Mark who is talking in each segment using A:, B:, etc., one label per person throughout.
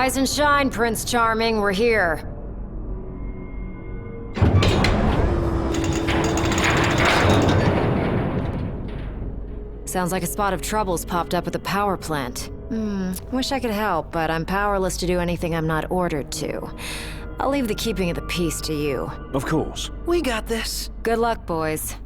A: Rise and shine, Prince Charming, we're here. Sounds like a spot of trouble's popped up at the power plant. Wish I could help, but I'm powerless to do anything I'm not ordered to. I'll leave the keeping of the peace to you.
B: Of course.
C: We got this.
A: Good luck, boys.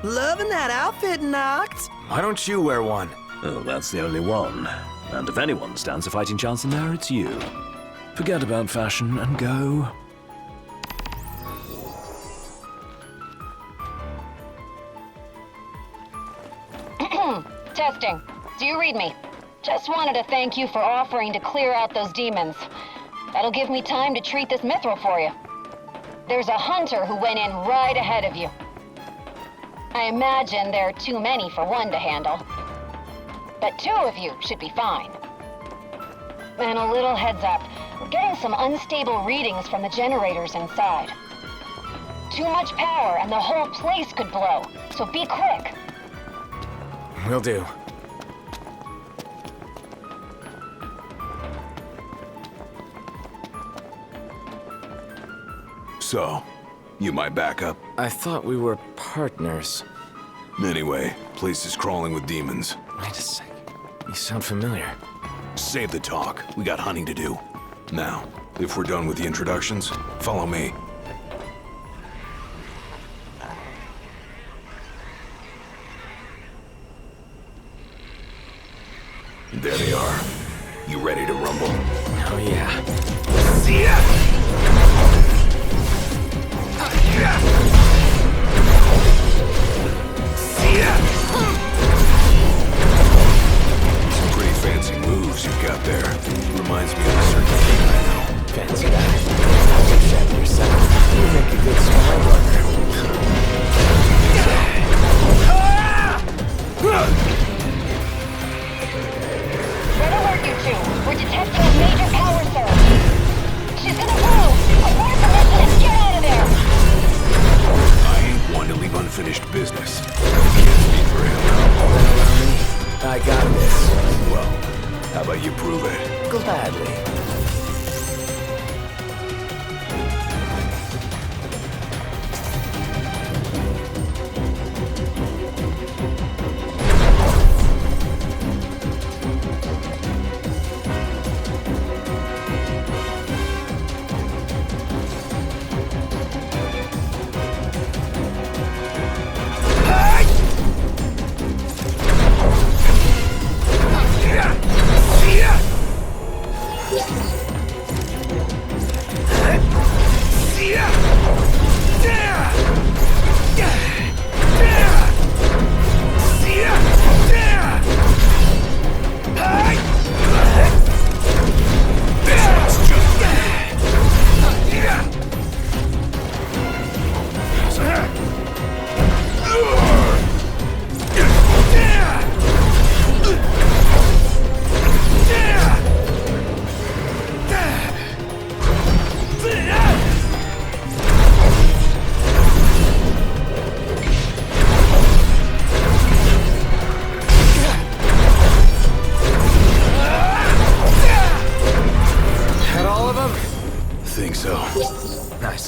C: Loving that outfit, Noct.
D: Why don't you wear one?
B: Oh, that's the only one. And if anyone stands a fighting chance in there, it's you. Forget about fashion and go.
E: Testing. Do you read me? Just wanted to thank you for offering to clear out those demons. That'll give me time to treat this mithril for you. There's a hunter who went in right ahead of you. I imagine there are too many for one to handle. But two of you should be fine. And a little heads up, we're getting some unstable readings from the generators inside. Too much power and the whole place could blow, so be quick.
D: Will do.
F: So, you my backup?
D: I thought we were partners.
F: Anyway, place is crawling with demons.
D: Wait a sec. You sound familiar.
F: Save the talk. We got hunting to do. Now, if we're done with the introductions, follow me. There they are. You ready to rumble?
D: Oh yeah.
F: See ya! Some pretty fancy moves you've got there. Reminds me of a certain thing I know.
D: Fancy guy. Take that yourself. You make a good smile runner.
E: Red alert, you two. We're detecting a major power surge. She's gonna blow. Abort the mission and get out of there.
F: I ain't one to leave unfinished business. Can't speak for him.
D: I got this.
F: Well, how about you prove it?
D: Gladly.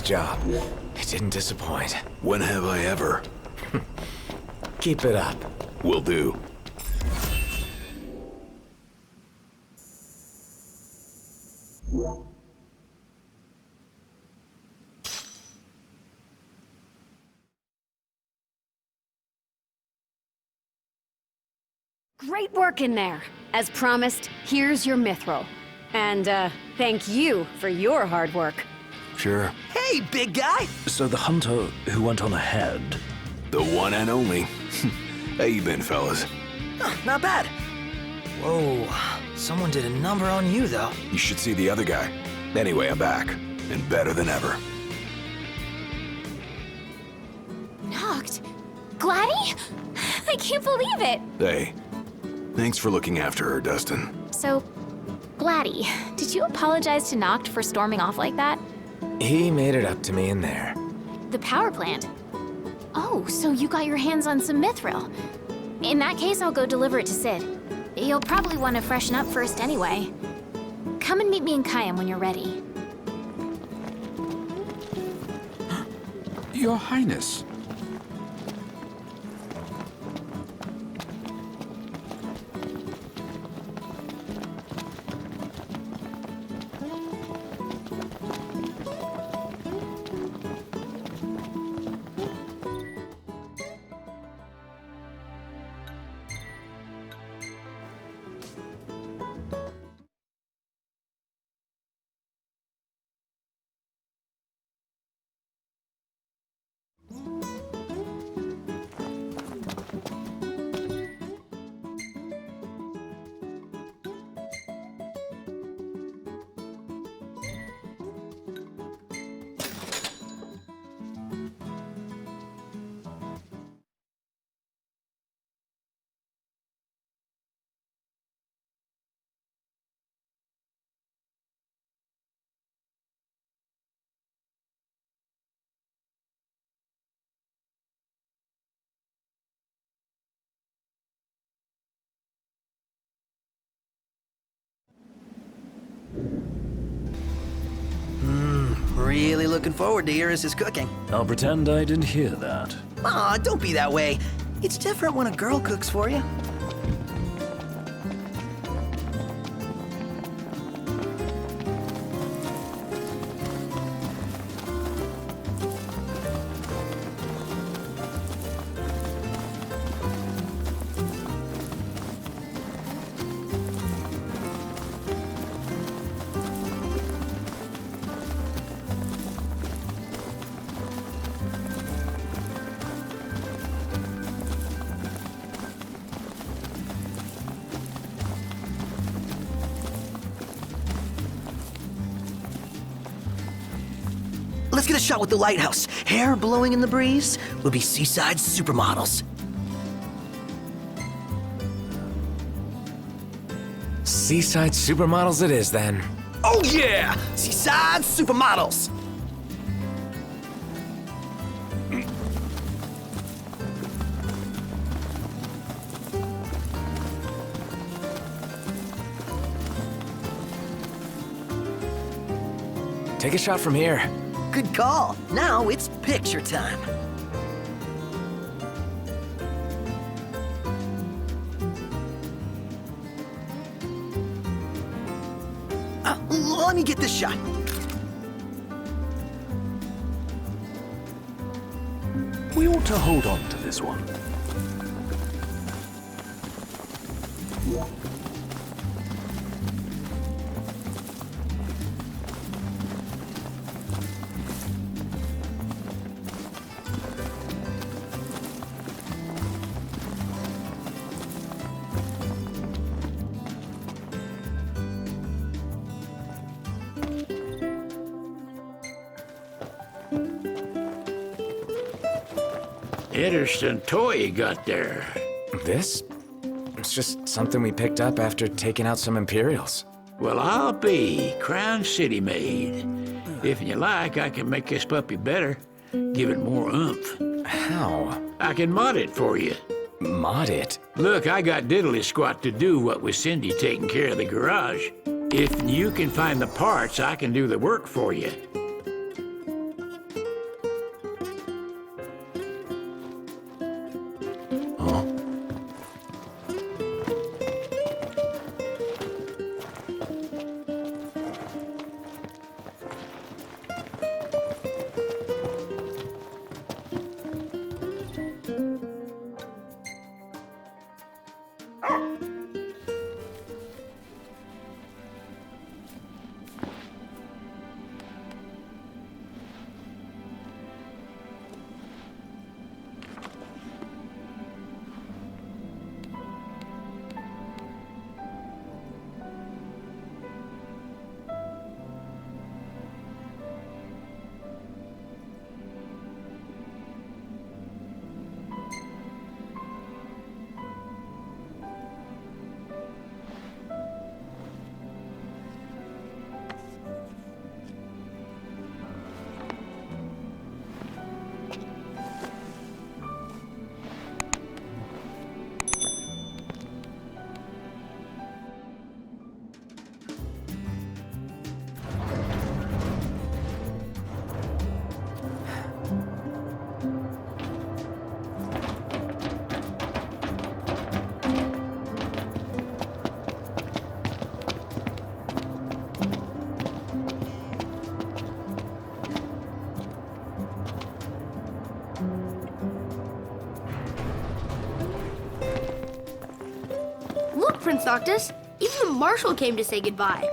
D: Job. It didn't disappoint.
F: When have I ever?
D: Keep it up.
F: Will do.
G: Great work in there. As promised, here's your mithril. And, thank you for your hard work.
D: Sure.
C: Hey, big guy!
B: So the hunter who went on ahead.
F: The one and only. How you been, fellas?
C: Oh, not bad. Whoa, someone did a number on you, though.
F: You should see the other guy. Anyway, I'm back. And better than ever.
H: shocked. Gladdy? I can't believe it!
F: Hey, thanks for looking after her, Dustin.
H: So, Gladdy, did you apologize to Noct for storming off like that?
D: He made it up to me in there.
H: The power plant? Oh, so you got your hands on some mithril. In that case, I'll go deliver it to Sid. You'll probably want to freshen up first anyway. Come and meet me in Kayam when you're ready.
I: Your Highness.
C: Really looking forward to Iris' cooking.
B: I'll pretend I didn't hear that.
C: Aw, don't be that way. It's different when a girl cooks for you. Let's get a shot with the lighthouse. Hair blowing in the breeze. We'll be seaside supermodels.
D: Seaside supermodels it is, then.
C: Oh yeah! Seaside supermodels!
D: Take a shot from here.
C: Good call. Now it's picture time. Let me get this shot.
B: We ought to hold on to this one.
J: Interesting toy you got there.
D: This? It's just something we picked up after taking out some Imperials.
J: Well, I'll be Crown City made. If you like, I can make this puppy better. Give it more oomph.
D: How?
J: I can mod it for you.
D: Mod it?
J: Look, I got diddly squat to do what with Cindy taking care of the garage. If you can find the parts, I can do the work for you.
I: Prince Noctis. Even the Marshal came to say goodbye.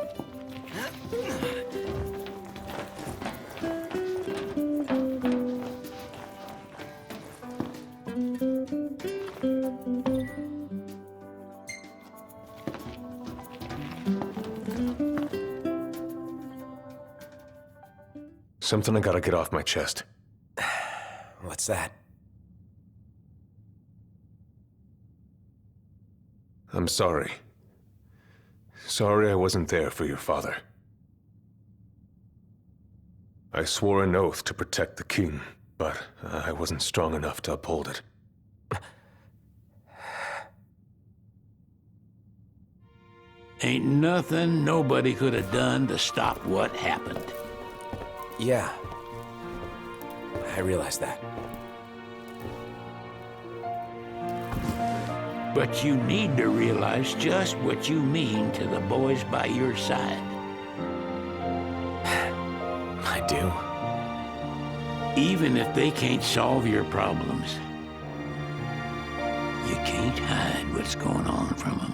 D: Something I gotta get off my chest.
C: What's that?
D: I'm sorry. Sorry I wasn't there for your father. I swore an oath to protect the king, but I wasn't strong enough to uphold it.
J: Ain't nothing nobody could have done to stop what happened.
C: Yeah. I realize that.
J: But you need to realize just what you mean to the boys by your side.
C: I do.
J: Even if they can't solve your problems, you can't hide what's going on from them.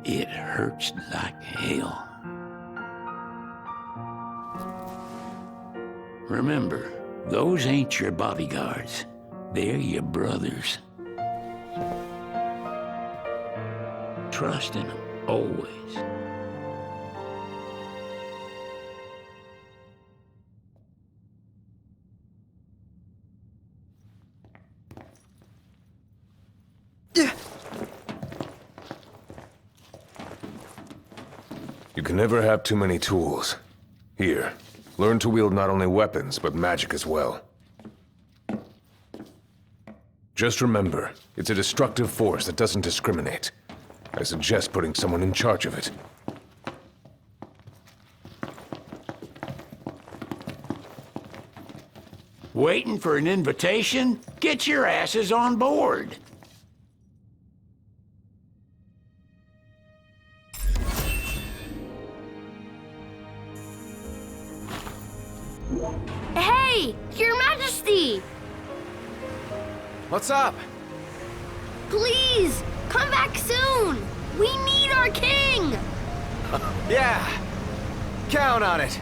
J: It hurts like hell. Remember, those ain't your bodyguards. They're your brothers. Trust in them, always.
D: You can never have too many tools. Here, learn to wield not only weapons, but magic as well. Just remember, it's a destructive force that doesn't discriminate. I suggest putting someone in charge of it.
J: Waiting for an invitation? Get your asses on board.
I: Hey, Your Majesty!
C: What's up?
I: Please, come back soon! We need our king!
C: Yeah! Count on it!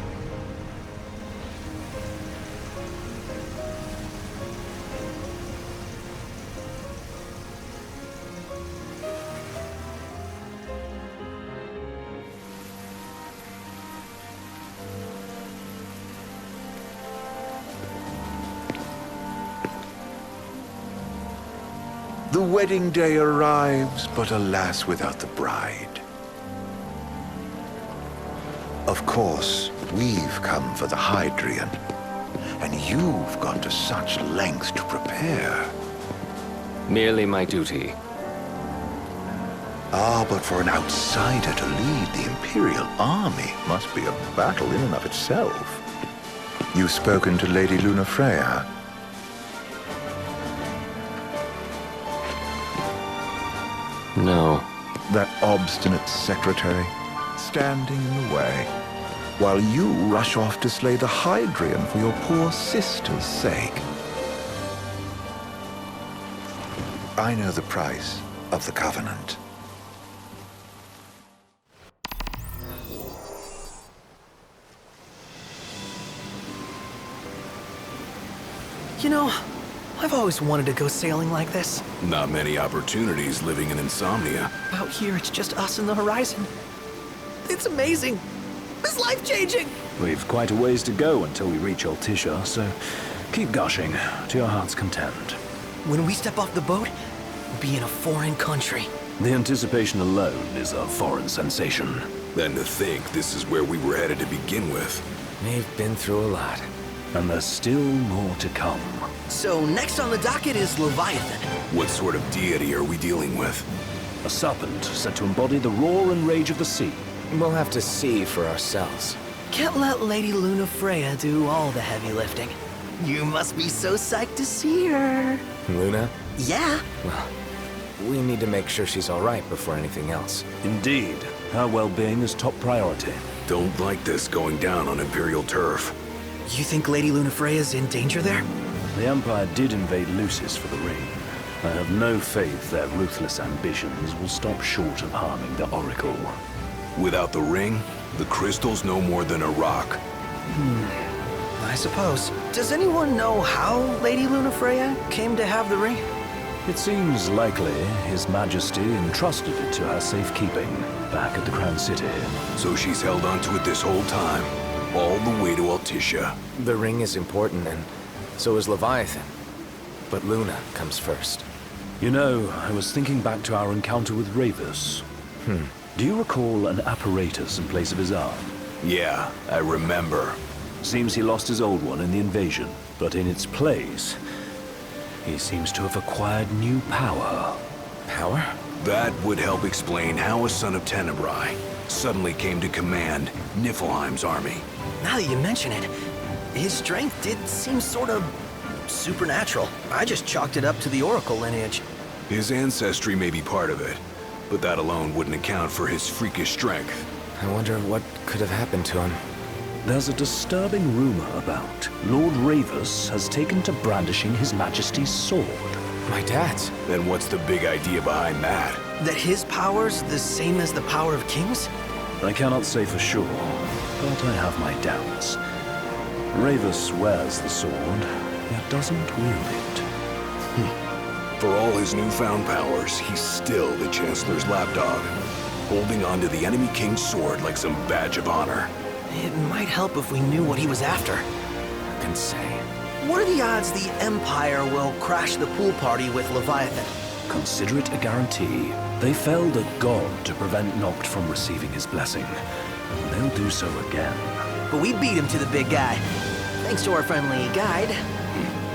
K: The wedding day arrives, but alas, without the bride. Of course, we've come for the Hydrian, and you've gone to such lengths to prepare.
L: Merely my duty.
K: Ah, but for an outsider to lead the Imperial army must be a battle in and of itself. You've spoken to Lady Lunafreya?
L: No.
K: That obstinate secretary, standing in the way, while you rush off to slay the Hydrian for your poor sister's sake. I know the price of the Covenant.
C: You know, I've always wanted to go sailing like this.
F: Not many opportunities living in Insomnia.
C: Out here, it's just us and the horizon. It's amazing. It's life-changing.
B: We've quite a ways to go until we reach Altisha, so keep gushing to your heart's content.
C: When we step off the boat, we'll be in a foreign country.
B: The anticipation alone is a foreign sensation.
F: Then to think this is where we were headed to begin with.
C: We've been through a lot.
B: And there's still more to come.
C: So next on the docket is Leviathan.
F: What sort of deity are we dealing with?
B: A serpent said to embody the roar and rage of the sea.
C: We'll have to see for ourselves. Can't let Lady Lunafreya do all the heavy lifting. You must be so psyched to see her.
M: Luna?
C: Yeah.
M: Well, we need to make sure she's all right before anything else.
B: Indeed. Her well-being is top priority.
F: Don't like this going down on Imperial turf.
C: You think Lady Lunafreya's in danger there?
B: The Empire did invade Lucis for the ring, I have no faith their ruthless ambitions will stop short of harming the Oracle.
F: Without the ring, the crystal's no more than a rock.
C: I suppose. Does anyone know how Lady Lunafreya came to have the ring?
B: It seems likely His Majesty entrusted it to her safekeeping back at the Crown City.
F: So she's held onto it this whole time, all the way to Altissia.
M: The ring is important, and so is Leviathan. But Luna comes first.
B: You know, I was thinking back to our encounter with Ravus. Do you recall an apparatus in place of his arm?
F: Yeah, I remember.
B: Seems he lost his old one in the invasion, but in its place, he seems to have acquired new power.
M: Power?
F: That would help explain how a son of Tenebrae suddenly came to command Niflheim's army.
C: Now that you mention it, his strength did seem sort of supernatural. I just chalked it up to the Oracle lineage.
F: His ancestry may be part of it, but that alone wouldn't account for his freakish strength.
M: I wonder what could have happened to him.
B: There's a disturbing rumor about Lord Ravus has taken to brandishing His Majesty's sword.
M: My dad's?
F: Then what's the big idea behind that?
C: That his power's the same as the power of kings?
B: I cannot say for sure, but I have my doubts. Ravus wears the sword, yet doesn't wield it.
F: For all his newfound powers, he's still the Chancellor's lapdog, holding onto the enemy king's sword like some badge of honor.
C: It might help if we knew what he was after.
M: Who can say?
C: What are the odds the Empire will crash the pool party with Leviathan?
B: Consider it a guarantee. They felled a god to prevent Noct from receiving his blessing. And they'll do so again.
C: But we beat him to the big guy. Thanks to our friendly guide.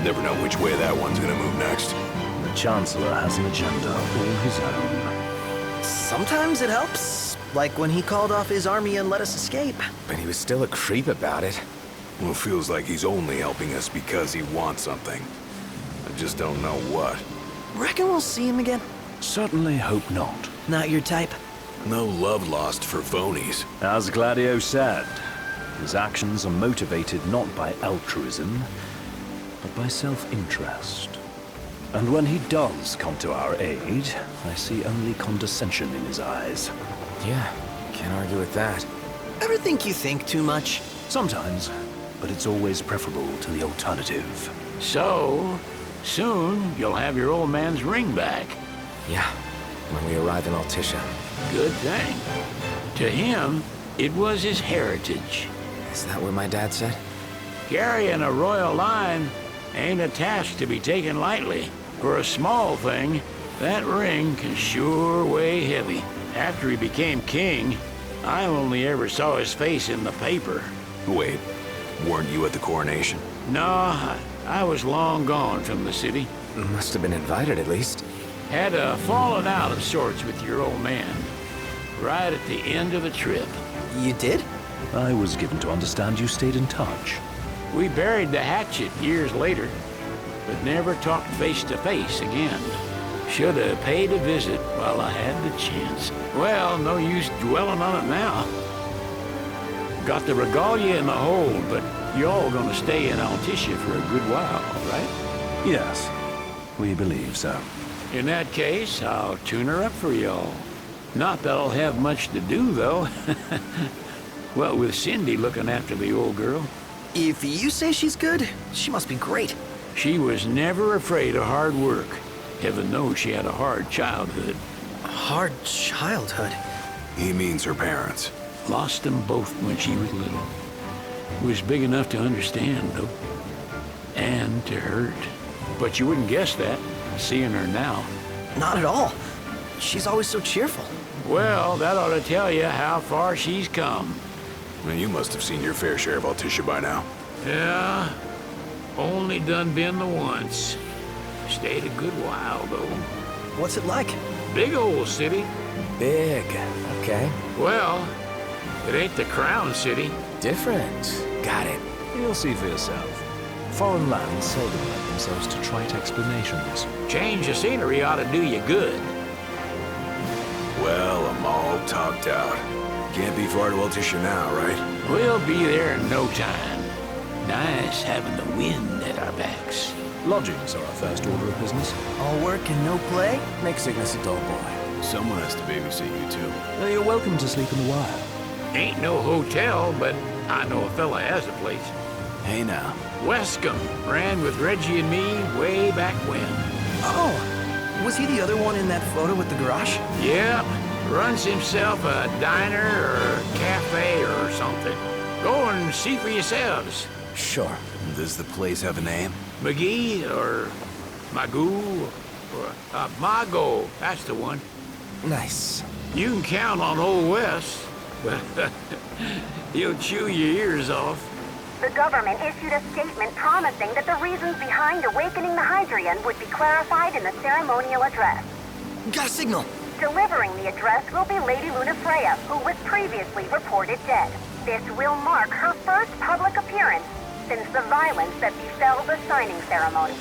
F: Never know which way that one's gonna move next.
B: The Chancellor has an agenda all his own.
C: Sometimes it helps. Like when he called off his army and let us escape.
M: But he was still a creep about it.
F: Well, it feels like he's only helping us because he wants something. I just don't know what.
C: Reckon we'll see him again?
B: Certainly hope not.
C: Not your type?
F: No love lost for phonies.
B: As Gladio said, his actions are motivated not by altruism, but by self-interest. And when he does come to our aid, I see only condescension in his eyes.
M: Yeah, can't argue with that.
C: Ever think you think too much?
B: Sometimes, but it's always preferable to the alternative.
J: So, soon you'll have your old man's ring back.
M: Yeah, when we arrive in Altissia.
J: Good thing. To him, it was his heritage.
M: Is that what my dad said?
J: Carrying a royal line ain't a task to be taken lightly. For a small thing, that ring can sure weigh heavy. After he became king, I only ever saw his face in the paper.
F: Wait, weren't you at the coronation?
J: No, I was long gone from the city.
M: Must have been invited at least.
J: Had a falling out of sorts with your old man. Right at the end of the trip.
C: You did?
B: I was given to understand you stayed in touch.
J: We buried the hatchet years later, but never talked face to face again. Should have paid a visit while I had the chance. Well, no use dwelling on it now. Got the regalia in the hold, but y'all gonna stay in Altissia for a good while, right?
B: Yes, we believe so.
J: In that case, I'll tune her up for y'all. Not that I'll have much to do, though. Well, with Cindy looking after the old girl.
C: If you say she's good, she must be great.
J: She was never afraid of hard work. Heaven knows she had a hard childhood.
C: Hard childhood?
F: He means her parents.
J: Lost them both when she was little. Was big enough to understand, though. And to hurt. But you wouldn't guess that, seeing her now.
C: Not at all. She's always so cheerful.
J: Well, that ought to tell you how far she's come.
F: Well, you must have seen your fair share of Altissia by now.
J: Yeah, only done been the once. Stayed a good while, though.
C: What's it like?
J: Big old city.
M: Big, okay.
J: Well, it ain't the Crown City.
M: Different. Got it.
B: You'll see for yourself. Foreign lands seldom lend themselves to trite explanations.
J: Change of scenery ought to do you good.
F: Well, I'm all talked out. Can't be far to Altissia now, right?
J: We'll be there in no time. Nice having the wind at our backs.
B: Lodgings are our first order of business.
C: All work and no play makes Cygnus a dull boy.
F: Someone has to babysit you, too.
B: You're welcome to sleep in the wire.
J: Ain't no hotel, but I know a fella has a place.
F: Hey now.
J: Wescombe ran with Reggie and me way back when.
C: Oh, was he the other one in that photo with the garage?
J: Yep, runs himself a diner or cafe or something. Go and see for yourselves.
C: Sure.
F: Does the place have a name?
J: McGee or Magoo or Mago, that's the one.
C: Nice.
J: You can count on Old Wes, but he'll chew your ears off.
N: The government issued a statement promising that the reasons behind awakening the Hydrian would be clarified in the ceremonial address.
C: Got a signal.
N: Delivering the address will be Lady Lunafreya, who was previously reported dead. This will mark her first public appearance since the violence that befell the signing ceremony.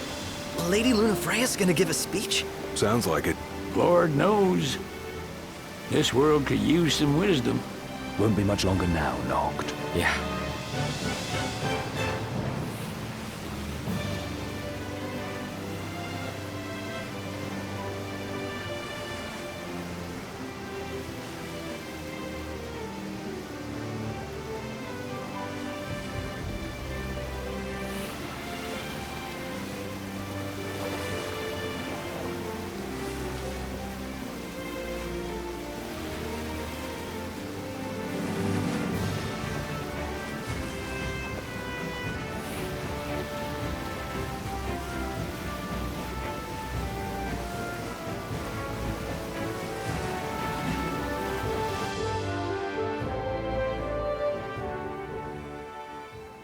C: Lady Lunafreya's gonna give a speech?
F: Sounds like it.
J: Lord knows. This world could use some wisdom.
B: Won't be much longer now, Noct.
C: Yeah.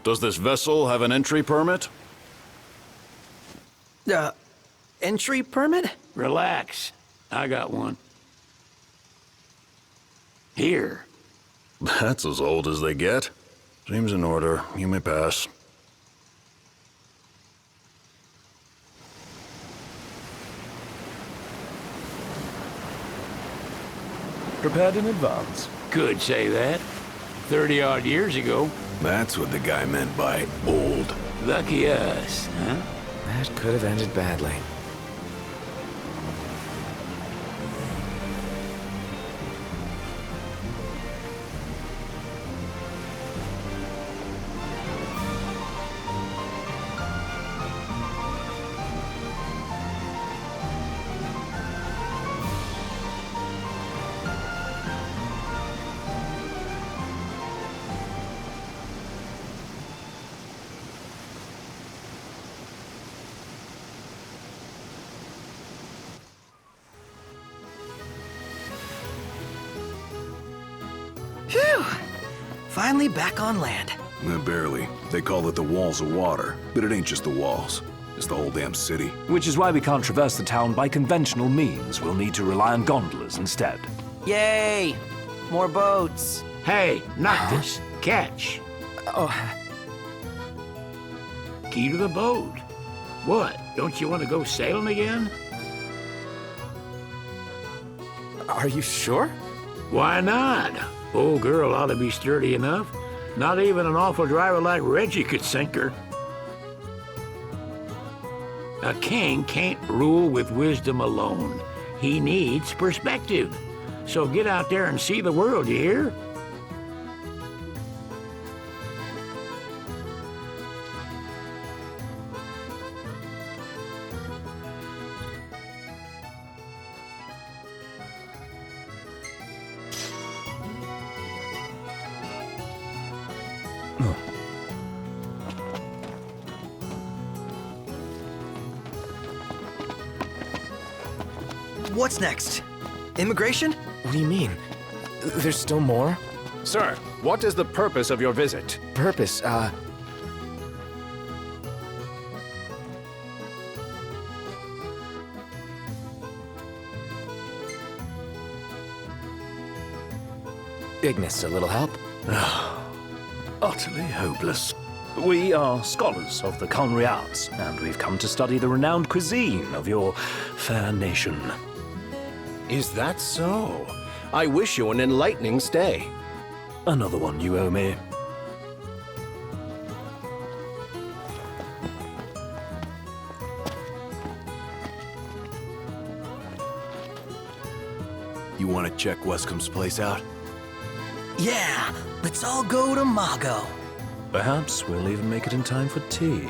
O: Does this vessel have an entry permit?
C: Entry permit?
J: Relax. I got one. Here.
O: That's as old as they get. Seems in order. You may pass.
B: Prepared in advance.
J: Could say that. 30-odd years ago.
F: That's what the guy meant by old.
J: Lucky us, huh?
M: That could have ended badly.
C: Phew! Finally back on land.
F: Barely. They call it the walls of water, but it ain't just the walls. It's the whole damn city.
B: Which is why we can't traverse the town by conventional means. We'll need to rely on gondolas instead.
C: Yay! More boats.
J: Hey, Noctis, catch.
C: Oh.
J: Key to the boat. What? Don't you want to go sailing again?
C: Are you sure?
J: Why not? Old girl ought to be sturdy enough. Not even an awful driver like Reggie could sink her. A king can't rule with wisdom alone. He needs perspective. So get out there and see the world, you hear?
C: What's next? Immigration?
M: What do you mean? There's still more?
P: Sir, what is the purpose of your visit?
M: Purpose, Ignis, a little help?
B: Utterly hopeless. We are scholars of the culinary arts, and we've come to study the renowned cuisine of your fair nation.
P: Is that so? I wish you an enlightening stay.
B: Another one you owe me.
C: You want to check Wescom's place out?
Q: Yeah, let's all go to Mago.
B: Perhaps we'll even make it in time for tea.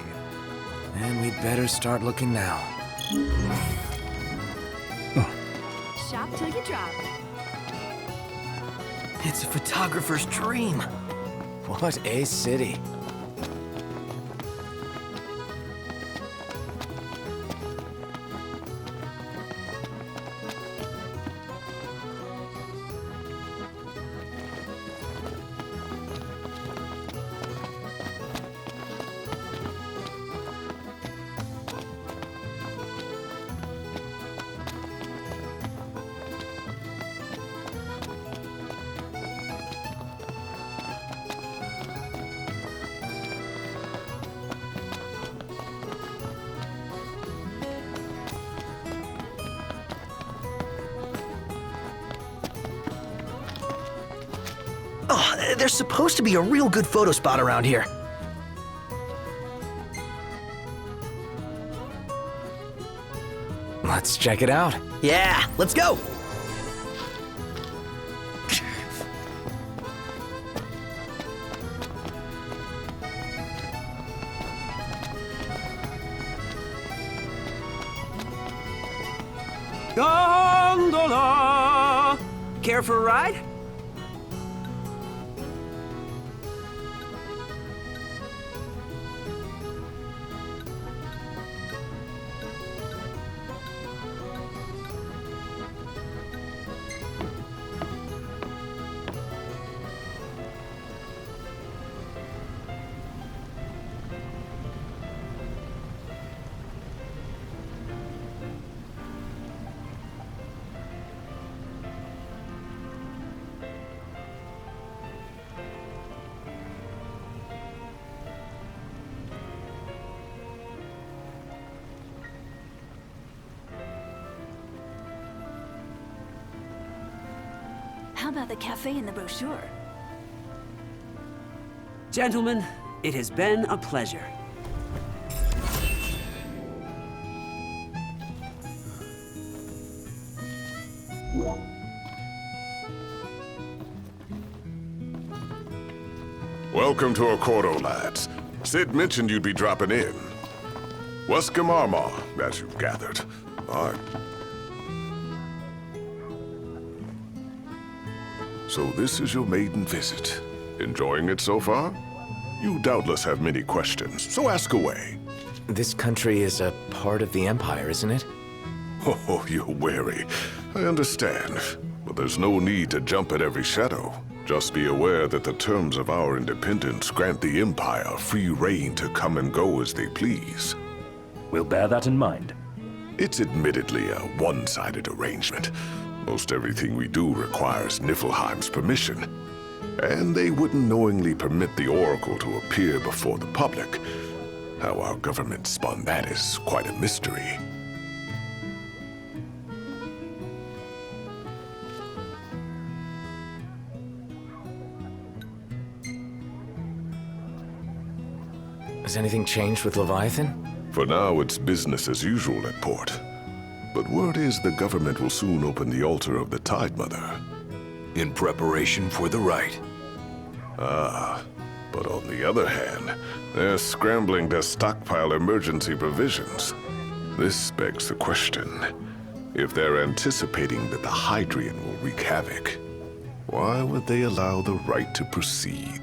M: And we'd better start looking now.
G: Shop till you drop.
Q: It's a photographer's dream.
M: What a city.
Q: Oh, there's supposed to be a real good photo spot around here.
M: Let's check it out.
Q: Yeah, let's go.
R: Gondola! Care for a ride?
S: How about the cafe in the brochure?
R: Gentlemen, it has been a pleasure.
O: Welcome to Accordo, lads. Sid mentioned you'd be dropping in. Wescom Armor, as you've gathered. So this is your maiden visit. Enjoying it so far? You doubtless have many questions, so ask away.
M: This country is a part of the Empire, isn't it?
O: Oh, you're wary. I understand. But there's no need to jump at every shadow. Just be aware that the terms of our independence grant the Empire free reign to come and go as they please.
B: We'll bear that in mind.
O: It's admittedly a one-sided arrangement. Most everything we do requires Niflheim's permission. And they wouldn't knowingly permit the Oracle to appear before the public. How our government spun that is quite a mystery.
M: Has anything changed with Leviathan?
O: For now, it's business as usual at port. But word is the government will soon open the altar of the Tide Mother.
F: In preparation for the rite.
O: Ah, but on the other hand, they're scrambling to stockpile emergency provisions. This begs the question, if they're anticipating that the Hydrian will wreak havoc, why would they allow the rite to proceed?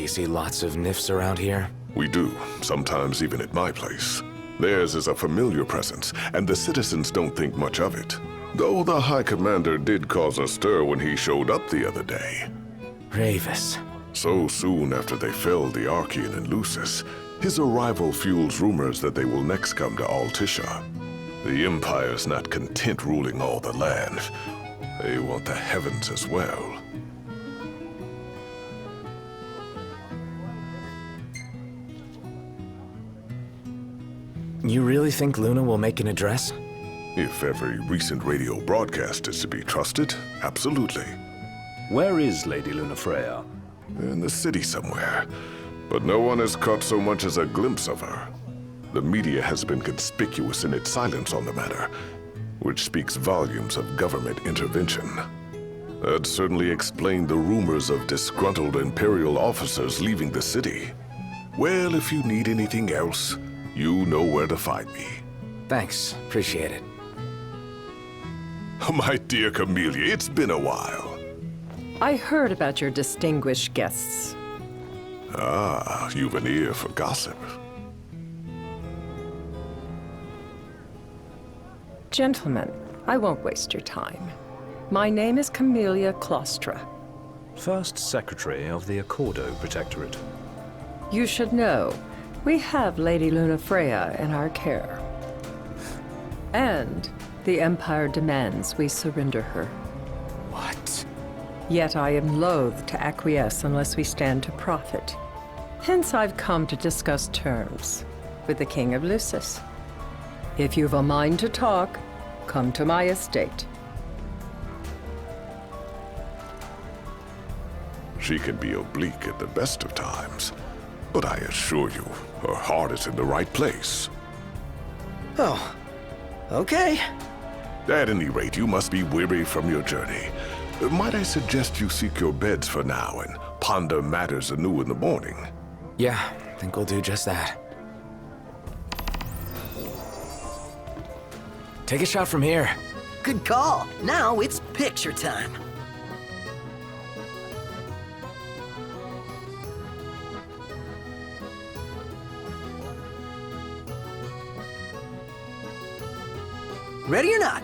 M: See lots of Nifs around here?
O: We do, sometimes even at my place. Theirs is a familiar presence, and the citizens don't think much of it. Though the High Commander did cause a stir when he showed up the other day.
M: Ravis.
O: So soon after they felled the Archean and Lucis, his arrival fuels rumors that they will next come to Altisha. The Empire's not content ruling all the land. They want the heavens as well.
M: You really think Luna will make an address?
O: If every recent radio broadcast is to be trusted, absolutely.
B: Where is Lady Lunafreya?
O: In the city somewhere. but no one has caught so much as a glimpse of her. The media has been conspicuous in its silence on the matter, which speaks volumes of government intervention. That certainly explained the rumors of disgruntled Imperial officers leaving the city. Well, if you need anything else, you know where to find me.
M: Thanks. Appreciate it.
O: My dear Camellia, it's been a while.
T: I heard about your distinguished guests.
O: Ah, you've an ear for gossip.
T: Gentlemen, I won't waste your time. My name is Camellia Claustra.
B: First Secretary of the Accordo Protectorate.
T: You should know, we have Lady Lunafreya in our care. And the Empire demands we surrender her.
M: What?
T: Yet I am loath to acquiesce unless we stand to profit. Hence I've come to discuss terms with the King of Lucis. If you've a mind to talk, come to my estate.
O: She can be oblique at the best of times, but I assure you, her heart is in the right place.
C: Oh, okay.
O: At any rate, you must be weary from your journey. Might I suggest you seek your beds for now and ponder matters anew in the morning?
M: Yeah, I think we'll do just that. Take a shot from here.
C: Good call. Now it's picture time. Ready or not,